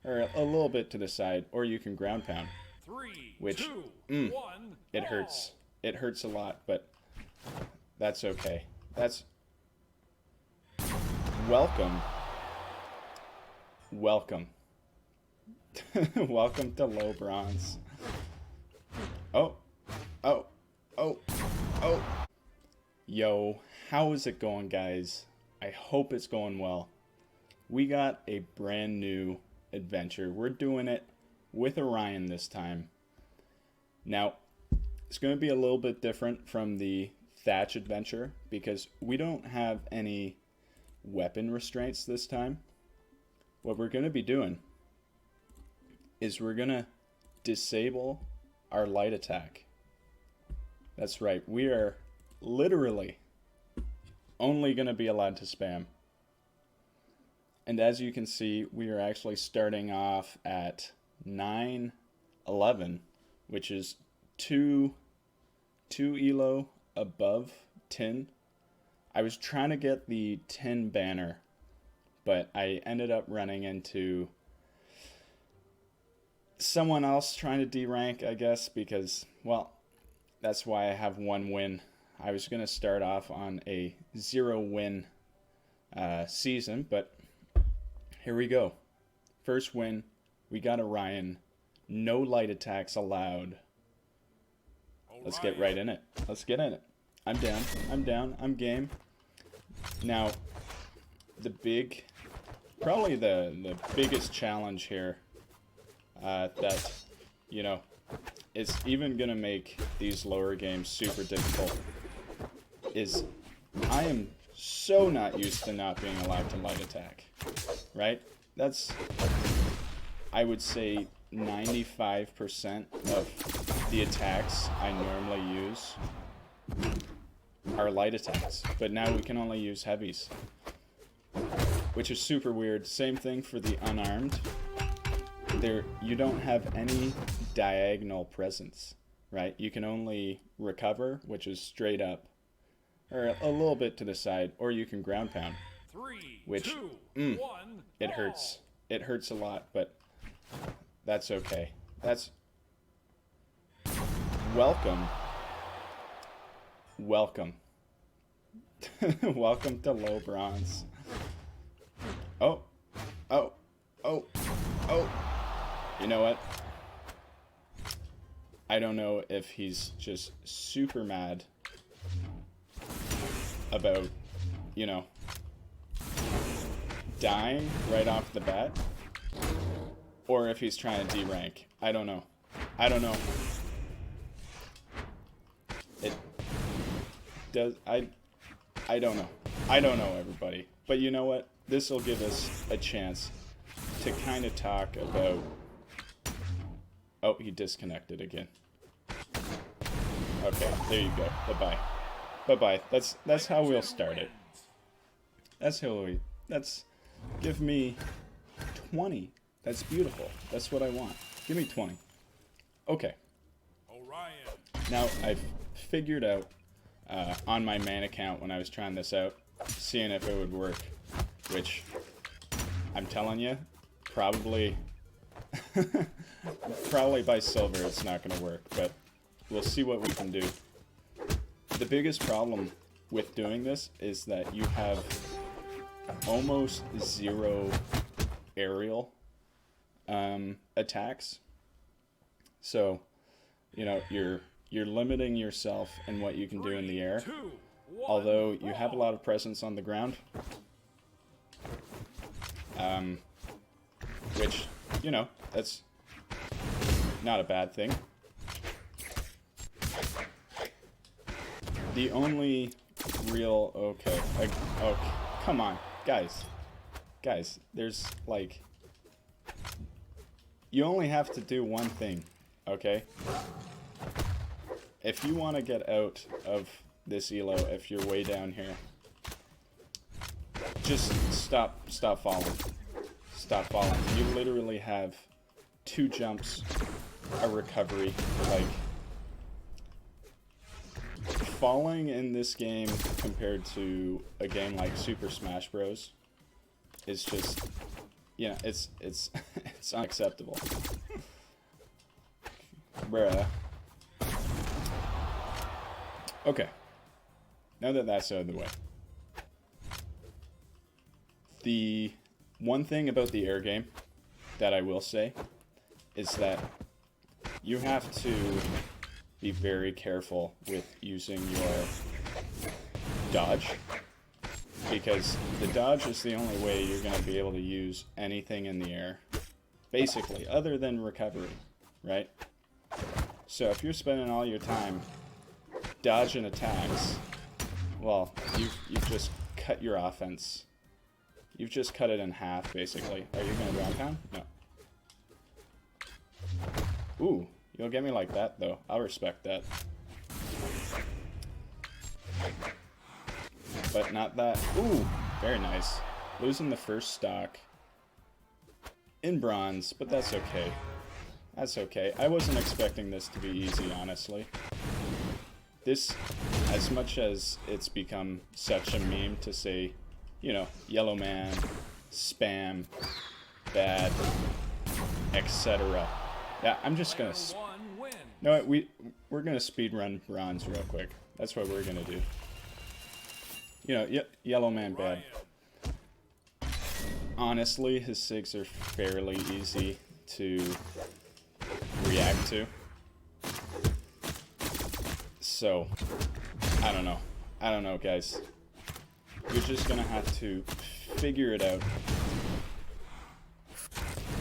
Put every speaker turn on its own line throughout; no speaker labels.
or a little bit to the side, or you can ground pound,
Three,
which
two, one,
it hurts. It hurts a lot, but that's okay. That's welcome. Welcome. Welcome to low bronze. Oh, oh, oh, oh. Yo, how is it going, guys? I hope it's going well. We got a brand new adventure. We're doing it with Orion this time. Now, it's going to be a little bit different from the Thatch adventure because we don't have any weapon restraints this time. What we're going to be doing is we're going to disable our light attack. That's right, we are literally only going to be allowed to spam. And as you can see, we are actually starting off at 911, which is two elo above tin. I was trying to get the tin banner, but I ended up running into someone else trying to D-rank, I guess, because, well, that's why I have one win. I was going to start off on a 0-win season, but here we go. First win, we got Orion. No light attacks allowed. Let's get right in it. Let's get in it. I'm down. I'm down. I'm game. Now, probably the biggest challenge here that, you know, is even going to make these lower games super difficult is I am so not used to not being allowed to light attack, right? That's, I would say, 95% of the attacks I normally use are light attacks, but now we can only use heavies, which is super weird. Same thing for the unarmed. You don't have any diagonal presence, right? You can only recover, which is straight up, or a little bit to the side, or you can ground pound, which it hurts. It hurts a lot, but that's okay. That's welcome. Welcome. Welcome to low bronze. Oh, oh, oh, oh. You know what? I don't know if he's just super mad about, you know, dying right off the bat, or if he's trying to D-rank. I don't know. I don't know. It does. I don't know. I don't know, everybody. But you know what? This will give us a chance to kind of talk about... Oh, he disconnected again. Okay, there you go. Bye-bye. Bye-bye. That's how we'll start it. That's give me 20. That's beautiful. That's what I want. Give me 20. Okay.
Orion.
Now, I've figured out on my main account when I was trying this out, seeing if it would work, which I'm telling you, probably by silver it's not going to work, but we'll see what we can do. The biggest problem with doing this is that you have almost zero aerial attacks. So, you know, you're limiting yourself in what you can do in the air. Although you have a lot of presence on the ground. Which, you know, that's not a bad thing. The only real... Okay. Oh, come on. Guys, there's, like... You only have to do one thing, okay? If you want to get out of this elo, if you're way down here, just stop falling. Stop falling. You literally have 2 jumps, a recovery. Like, falling in this game compared to a game like Super Smash Bros. Is just you know, it's it's unacceptable. Bruh. Okay. Now that that's out of the way. The one thing about the air game that I will say is that you have to be very careful with using your dodge, because the dodge is the only way you're going to be able to use anything in the air, basically, other than recovery, right? So if you're spending all your time dodging attacks, well, you've just cut your offense. You've just cut it in half, basically. Are you going to ground pound? No. Ooh, you'll get me like that, though. I'll respect that. But not that. Ooh, very nice. Losing the first stock in bronze, but that's okay. That's okay. I wasn't expecting this to be easy, honestly. This, as much as it's become such a meme to say, you know, Yellowman, spam, bad, etc. Yeah, I'm just gonna. No, we're gonna speed run bronze real quick. That's what we're gonna do. You know, Yellowman bad. Honestly, his sigs are fairly easy to react to. So, I don't know. I don't know, guys. You're just gonna have to figure it out.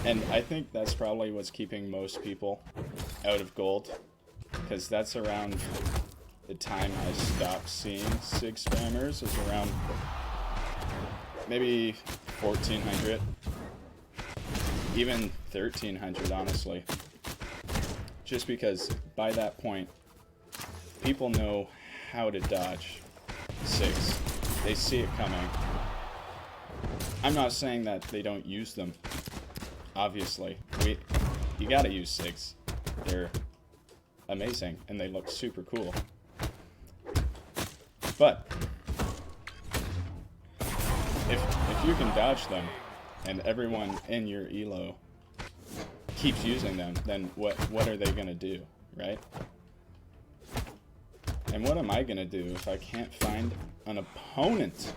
And I think that's probably what's keeping most people out of gold, because that's around the time I stopped seeing sig spammers, is around maybe 1400, even 1300, honestly. Just because by that point, people know how to dodge sigs. They see it coming. I'm not saying that they don't use them. Obviously, you gotta use sigs. They're amazing and they look super cool. But if you can dodge them and everyone in your elo keeps using them, then what are they gonna do, right? And what am I gonna do if I can't find an opponent?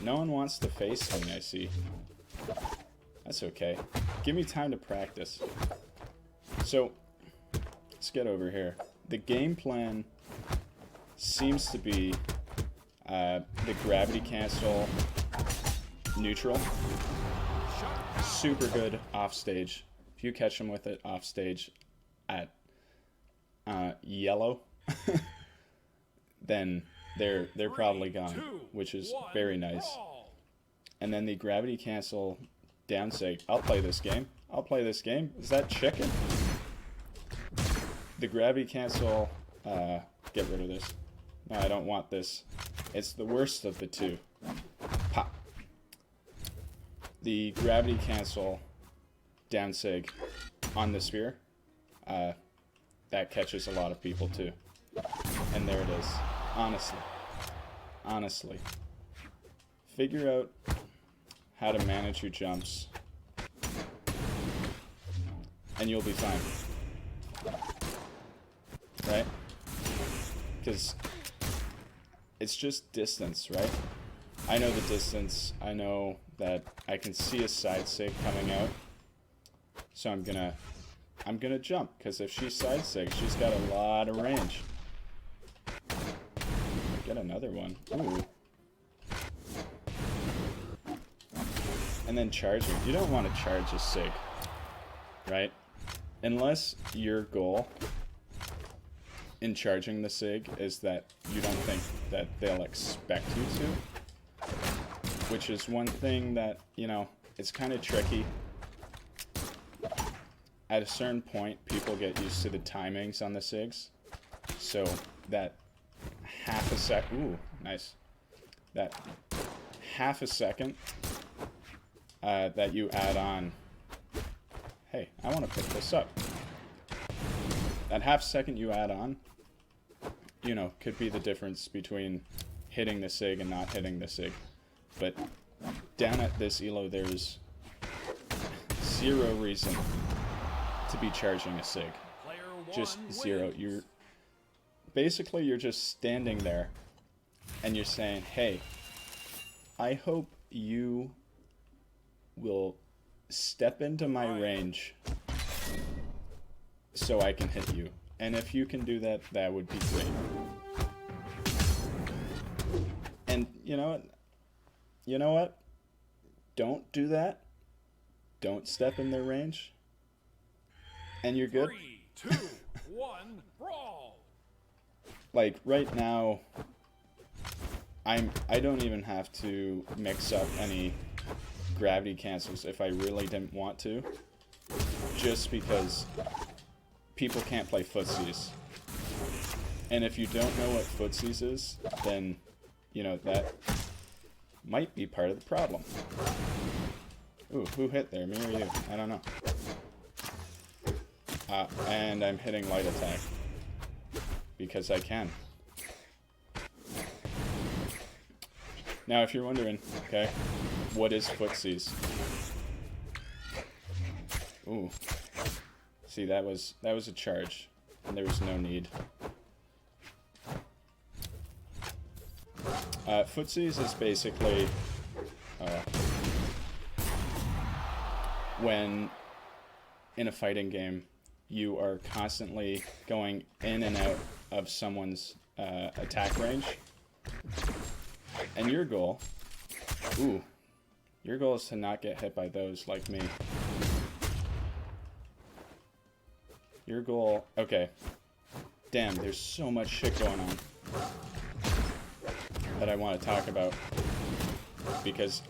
No one wants to face me, I see. That's okay. Give me time to practice. So, let's get over here. The game plan seems to be the gravity cancel neutral. Super good off stage. If you catch them with it off stage at yellow, then they're probably gone, which is very nice. And then the gravity cancel down sig. I'll play this game. I'll play this game. Is that chicken? The gravity cancel. Get rid of this. No, I don't want this. It's the worst of the two. Pop. The gravity cancel down sig on the sphere. That catches a lot of people too. And there it is. Honestly. Figure out how to manage your jumps, and you'll be fine. Right? Because it's just distance, right? I know the distance. I know that I can see a side sig coming out. So I'm gonna jump, because if she's side sig, she's got a lot of range. Get another one. Ooh. And then charging. You don't want to charge a sig, right? Unless your goal in charging the sig is that you don't think that they'll expect you to. Which is one thing that, you know, it's kind of tricky. At a certain point, people get used to the timings on the sigs. So that half a sec... Ooh, nice. That half a second that you add on... Hey, I want to pick this up. That half second you add on, you know, could be the difference between hitting the sig and not hitting the sig. But down at this elo, there's zero reason to be charging a sig.
Player
Just
one
zero.
wins.
You're just standing there and you're saying, hey, I hope you will step into my range so I can hit you. And if you can do that, that would be great. And you know what? You know what? Don't do that. Don't step in their range. And you're good.
3, 2, 1, brawl.
Like right now, I don't even have to mix up any gravity cancels if I really didn't want to, just because people can't play footsies. And if you don't know what footsies is, then you know that might be part of the problem. Ooh, who hit there, me or you? I don't know. And I'm hitting light attack because I can. Now, if you're wondering, okay, what is footsies? Ooh, see, that was a charge, and there was no need. Footsies is basically when in a fighting game you are constantly going in and out of someone's attack range, and your goal is to not get hit by those like me. Your goal, okay, damn, there's so much shit going on that I want to talk about, because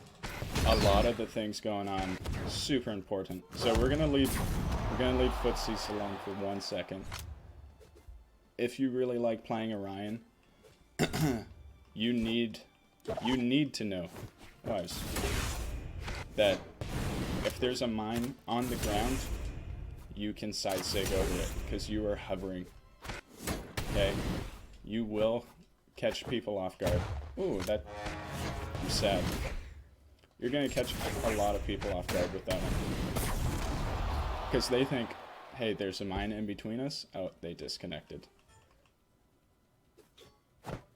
a lot of the things going on super important. So we're gonna leave footsies alone for 1 second. If you really like playing Orion, you need to know, that if there's a mine on the ground, you can side sig over it because you are hovering. Okay, you will catch people off guard. Ooh, I'm sad. You're gonna catch a lot of people off guard with that one. Because they think, hey, there's a mine in between us. Oh, they disconnected.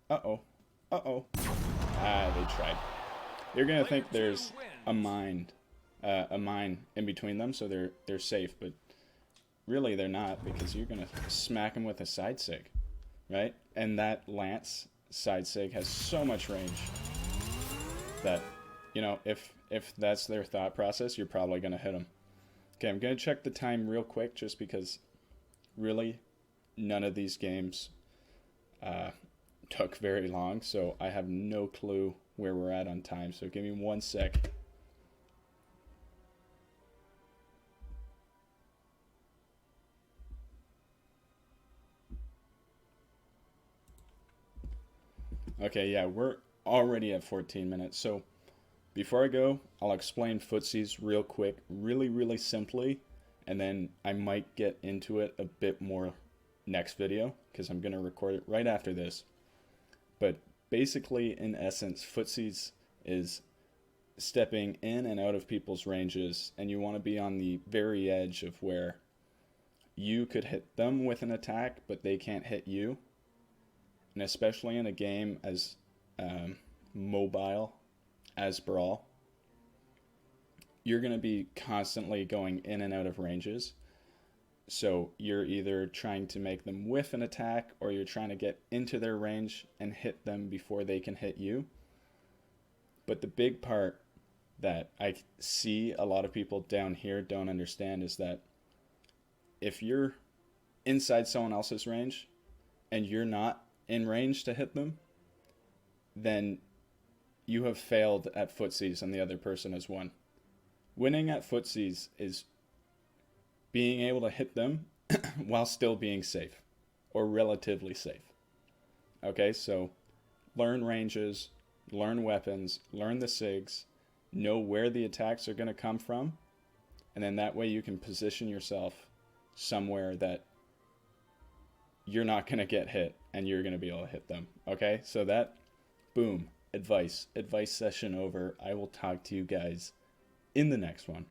Uh-oh. Uh-oh. Ah, they tried. You're gonna think there's a mine in between them, so they're safe, but really they're not, because you're gonna smack them with a side sig, right? And that lance side sig has so much range that, you know, if that's their thought process, you're probably gonna hit them. Okay, I'm gonna check the time real quick, just because really none of these games took very long, so I have no clue where we're at on time. So give me 1 sec. Okay, yeah, we're already at 14 minutes. So before I go, I'll explain footsies real quick, really simply, and then I might get into it a bit more next video, because I'm going to record it right after this. But basically, in essence, footsies is stepping in and out of people's ranges, and you want to be on the very edge of where you could hit them with an attack, but they can't hit you. And especially in a game as mobile as Brawl, you're going to be constantly going in and out of ranges. So you're either trying to make them whiff an attack, or you're trying to get into their range and hit them before they can hit you. But the big part that I see a lot of people down here don't understand is that if you're inside someone else's range and you're not in range to hit them, then you have failed at footsies and the other person has won. Winning at footsies is being able to hit them while still being safe, or relatively safe. Okay, so learn ranges, learn weapons, learn the sigs, know where the attacks are going to come from, and then that way you can position yourself somewhere that you're not going to get hit and you're going to be able to hit them. Okay, so that, boom, advice session over. I will talk to you guys in the next one.